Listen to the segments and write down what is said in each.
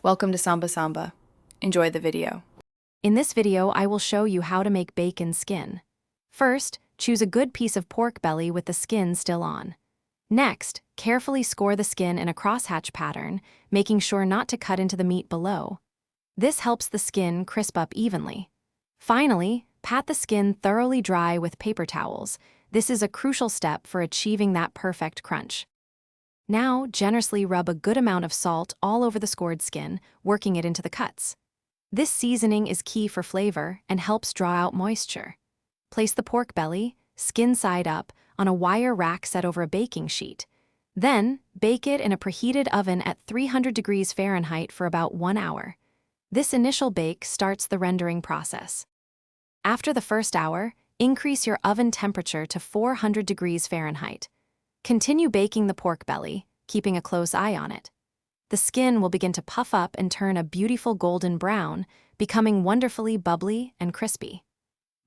Welcome to Samba Samba. Enjoy the video. In this video, I will show you how to make bacon skin. First, choose a good piece of pork belly with the skin still on. Next, carefully score the skin in a crosshatch pattern, making sure not to cut into the meat below. This helps the skin crisp up evenly. Finally, pat the skin thoroughly dry with paper towels. This is a crucial step for achieving that perfect crunch. Now, generously rub a good amount of salt all over the scored skin, working it into the cuts. This seasoning is key for flavor and helps draw out moisture. Place the pork belly, skin side up, on a wire rack set over a baking sheet. Then, bake it in a preheated oven at 300 degrees Fahrenheit for about 1 hour. This initial bake starts the rendering process. After the first hour, increase your oven temperature to 400 degrees Fahrenheit. Continue baking the pork belly, keeping a close eye on it. The skin will begin to puff up and turn a beautiful golden brown, becoming wonderfully bubbly and crispy.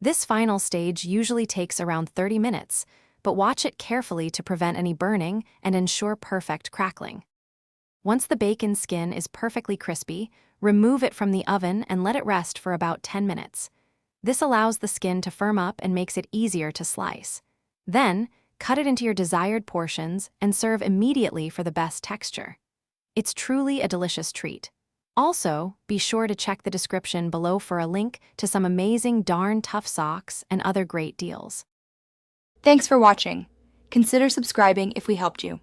This final stage usually takes around 30 minutes, but watch it carefully to prevent any burning and ensure perfect crackling. Once the bacon skin is perfectly crispy, remove it from the oven and let it rest for about 10 minutes. This allows the skin to firm up and makes it easier to slice. Then, cut it into your desired portions and serve immediately for the best texture. It's truly a delicious treat. Also, be sure to check the description below for a link to some amazing darn tough socks and other great deals. Thanks for watching. Consider subscribing if we helped you.